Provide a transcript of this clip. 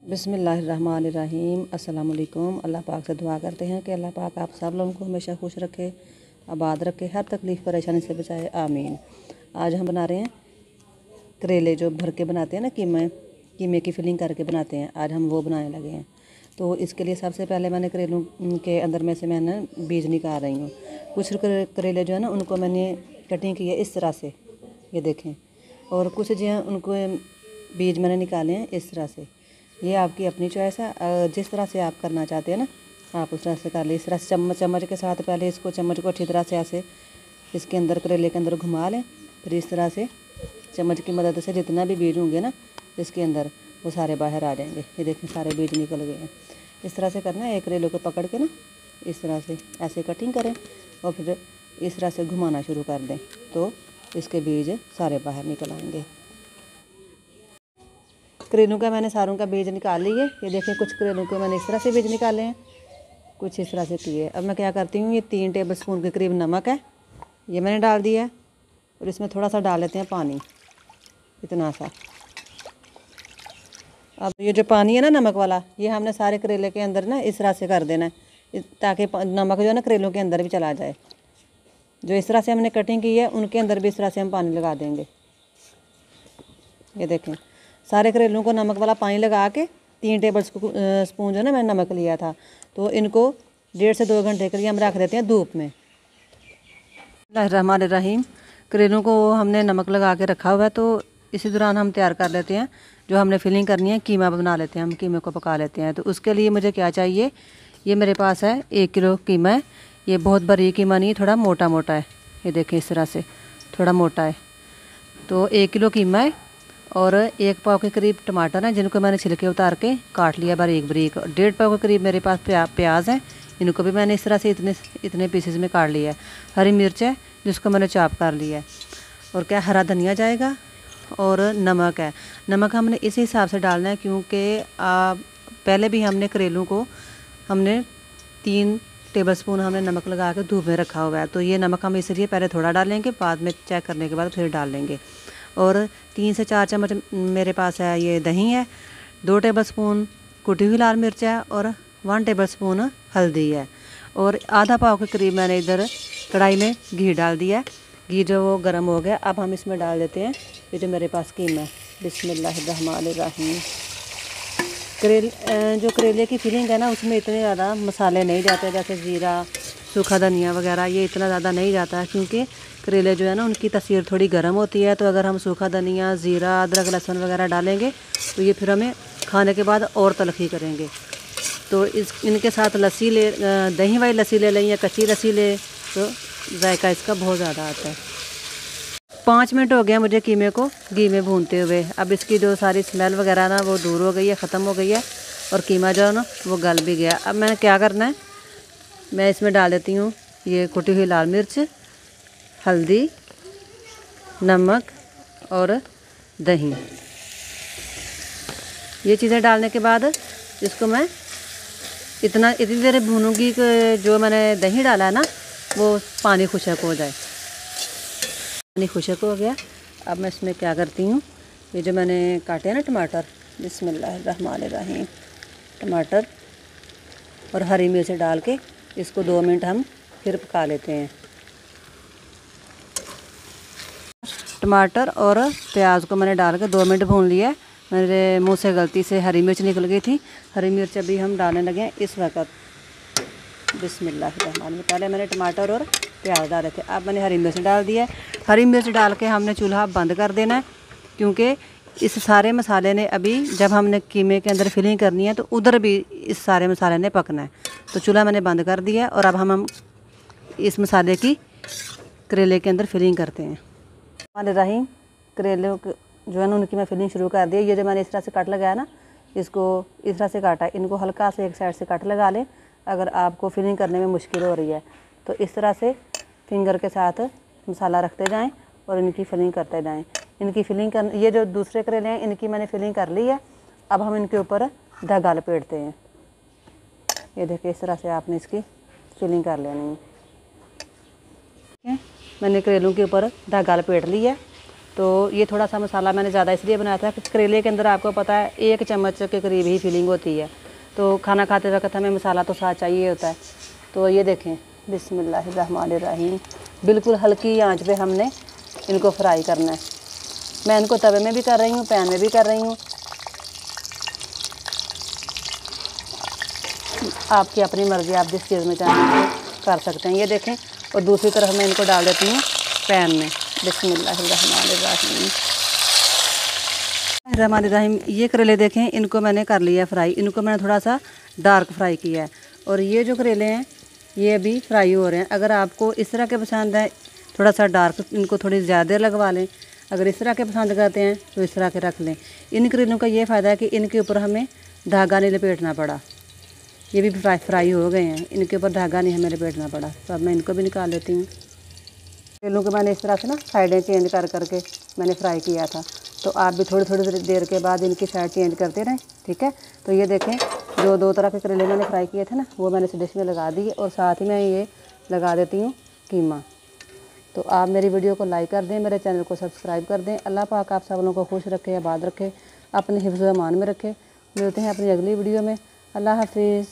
बिस्मिल्लाहिर्रहमानिर्रहीम। अस्सलाम वालेकुम। अल्लाह पाक से दुआ करते हैं कि अल्लाह पाक आप सब लोगों को हमेशा खुश रखे, आबाद रखे, हर तकलीफ़ परेशानी से बचाए, आमीन। आज हम बना रहे हैं करेले जो भर के बनाते हैं ना, कीमे की फिलिंग करके बनाते हैं। आज हम वो बनाने लगे हैं। तो इसके लिए सबसे पहले मैंने करेलों के अंदर में से मैंने बीज निकाल रही हूँ। कुछ करेले जो है ना उनको मैंने कटिंग की है इस तरह से, ये देखें। और कुछ जो है उनको बीज मैंने निकाले हैं इस तरह से। ये आपकी अपनी चॉइस है, जिस तरह से आप करना चाहते हैं ना आप उस तरह से कर ले। इस तरह से चम्मच के साथ पहले इसको चम्मच को अच्छी तरह से ऐसे इसके अंदर करेले के अंदर घुमा लें। फिर इस तरह से चम्मच की मदद से जितना भी बीज होंगे ना इसके अंदर वो सारे बाहर आ जाएंगे। ये देखें सारे बीज निकल गए हैं। इस तरह से करना है। एक करेले को पकड़ के ना इस तरह से ऐसे कटिंग करें और फिर इस तरह से घुमाना शुरू कर दें तो इसके बीज सारे बाहर निकल आएंगे। करेलों का मैंने सारों का बीज निकाल लिए। ये देखिए कुछ करेलों के मैंने इस तरह से बीज निकाले हैं, कुछ इस तरह से किए। अब मैं क्या करती हूँ, ये 3 टेबल स्पून के करीब नमक है, ये मैंने डाल दिया है। और इसमें थोड़ा सा डाल लेते हैं पानी, इतना सा। अब ये जो पानी है ना नमक वाला, ये हमने सारे करेले के अंदर ना इस तरह से कर देना है ताकि नमक जो है ना करेलों के अंदर भी चला जाए। जो इस तरह से हमने कटिंग की है उनके अंदर भी इस तरह से हम पानी लगा देंगे। ये देखें सारे करेलों को नमक वाला पानी लगा के 3 टेबल स्पून जो है ना मैंने नमक लिया था, तो इनको 1.5 से 2 घंटे के लिए हम रख देते हैं धूप में। बिस्मिल्लाहिर्रहमानिर्रहीम। करेलों को हमने नमक लगा के रखा हुआ है, तो इसी दौरान हम तैयार कर लेते हैं जो हमने फिलिंग करनी है। कीमा बना लेते हैं, हम कीमे को पका लेते हैं। तो उसके लिए मुझे क्या चाहिए, ये मेरे पास है 1 किलो कीमा है। ये बहुत बारीक कीमा नहीं है, थोड़ा मोटा मोटा है। ये देखें इस तरह से थोड़ा मोटा है। तो 1 किलो कीमा है और 1 पाव के करीब टमाटर हैं जिनको मैंने छिलके उतार के काट लिया बारीक बारीक। 1.5 पाव के करीब मेरे पास प्याज है, इनको भी मैंने इस तरह से इतने पीसेस में काट लिया है। हरी मिर्च है जिसको मैंने चॉप कर लिया है। और क्या हरा धनिया जाएगा और नमक है। नमक हमने इसी हिसाब से डालना है क्योंकि पहले भी हमने करेलों को हमने 3 टेबल स्पून हमने नमक लगा के धूप में रखा हुआ है। तो ये नमक हम इसलिए पहले थोड़ा डालेंगे, बाद में चेक करने के बाद फिर डाल लेंगे। और 3 से 4 चम्मच मेरे पास है ये दही है, 2 टेबल स्पून कुटी हुई लाल मिर्च है और 1 टेबल स्पून हल्दी है। और आधा पाव के करीब मैंने इधर कढ़ाई में घी डाल दिया है। घी जो वो गर्म हो गया, अब हम इसमें डाल देते हैं ये जो मेरे पास कीमा है। बिस्मिल्लाहिर्रहमानिर्रहीम। जो करेले की फिलिंग है ना उसमें इतने ज़्यादा मसाले नहीं जाते, जैसे जीरा सूखा धनिया वगैरह ये इतना ज़्यादा नहीं जाता है क्योंकि करेले जो है ना उनकी तसीर थोड़ी गर्म होती है। तो अगर हम सूखा धनिया ज़ीरा अदरक लहसुन वगैरह डालेंगे तो ये फिर हमें खाने के बाद और तलखी करेंगे। तो इनके साथ लस्सी ले, दही वाली लस्सी ले लें या कच्ची लस्सी ले तो जायका इसका बहुत ज़्यादा आता है। 5 मिनट हो गया मुझे कीमे को घी में भूनते हुए। अब इसकी जो सारी स्मेल वगैरह ना वो दूर हो गई है, ख़त्म हो गई है और कीमा जो है ना वो गल भी गया। अब मैंने क्या करना है, मैं इसमें डाल देती हूँ ये कुटी हुई लाल मिर्च, हल्दी, नमक और दही। ये चीज़ें डालने के बाद इसको मैं इतनी देर भूनूंगी कि जो मैंने दही डाला है ना वो पानी खुशक हो जाए। पानी खुशक हो गया। अब मैं इसमें क्या करती हूँ, ये जो मैंने काटे हैं ना टमाटर, बिस्मिल्लाहिर्रहमानिर्रहीम, टमाटर और हरी मिर्च डाल के इसको 2 मिनट हम फिर पका लेते हैं। टमाटर और प्याज को मैंने डाल के 2 मिनट भून लिया। मेरे मुंह से गलती से हरी मिर्च निकल गई थी। हरी मिर्च अभी हम डालने लगे हैं इस वक्त। बिस्मिल्लाहिर्रहमानिर्रहीम। पहले मैंने टमाटर और प्याज डाले थे, अब मैंने हरी मिर्च डाल दिया है। हरी मिर्च डाल के हमने चूल्हा बंद कर देना है क्योंकि इस सारे मसाले ने अभी जब हमने कीमे के अंदर फिलिंग करनी है तो उधर भी इस सारे मसाले ने पकना है। तो चूल्हा मैंने बंद कर दिया है और अब हम इस मसाले की करेले के अंदर फिलिंग करते हैं। रहीम करेले जो है ना उनकी मैं फिलिंग शुरू कर दी है। ये जो मैंने इस तरह से कट लगाया ना, इसको इस तरह से काटा है, इनको हल्का से एक साइड से कट लगा लें अगर आपको फिलिंग करने में मुश्किल हो रही है। तो इस तरह से फिंगर के साथ मसाला रखते जाएं और इनकी फिलिंग करते जाएं। इनकी फिलिंग कर, ये जो दूसरे करेले हैं इनकी मैंने फिलिंग कर ली है। अब हम इनके ऊपर धागा लपेटते हैं। ये देखिए इस तरह से आपने इसकी फिलिंग कर लेनी है। मैंने करेलों के ऊपर धागा लपेट लिया है। तो ये थोड़ा सा मसाला मैंने ज़्यादा इसलिए बनाया था कि करेले के अंदर आपको पता है 1 चम्मच के करीब ही फिलिंग होती है, तो खाना खाते वक्त हमें मसाला तो साथ चाहिए होता है। तो ये देखें, बिस्मिल्लाहिर्रहमानिर्रहीम, बिल्कुल हल्की आंच पे हमने इनको फ्राई करना है। मैं इनको तवे में भी कर रही हूँ, पैन में भी कर रही हूँ, आपकी अपनी मर्ज़ी, आप जिस चीज़ में चाहें कर सकते हैं। ये देखें, और दूसरी तरफ मैं इनको डाल देती हूँ पैन में। बिस्मिल्लाहिर्रहमानिर्रहीम। ये करेले देखें, इनको मैंने कर लिया फ्राई, इनको मैंने थोड़ा सा डार्क फ्राई किया है, और ये जो करेले हैं ये अभी फ्राई हो रहे हैं। अगर आपको इस तरह के पसंद है थोड़ा सा डार्क, इनको थोड़ी ज़्यादा लगवा लें। अगर इस तरह के पसंद करते हैं तो इस तरह के रख लें। इन करेलों का ये फ़ायदा है कि इनके ऊपर हमें धागा नहीं लपेटना पड़ा। ये भी फ्राई हो गए हैं, इनके ऊपर धागा नहीं हमें लपेटना पड़ा। तो अब मैं इनको भी निकाल लेती हूँ। करेलों को मैंने इस तरह से ना साइडें चेंज कर करके मैंने फ्राई किया था, तो आप भी थोड़ी थोड़ी देर के बाद इनकी साइड चेंज करते रहें, ठीक है। तो ये देखें, जो 2 तरह के करेले मैंने फ्राई किए थे ना, वो मैंने इस डिश में लगा दिए, और साथ ही मैं ये लगा देती हूँ कीमा। तो आप मेरी वीडियो को लाइक कर दें, मेरे चैनल को सब्सक्राइब कर दें। अल्लाह पाक आप सब लोगों को खुश रखे, आबाद रखे, अपने हिफ्ज़ व अमान में रखे। मिलते हैं अपनी अगली वीडियो में। अल्लाह हाफिज़।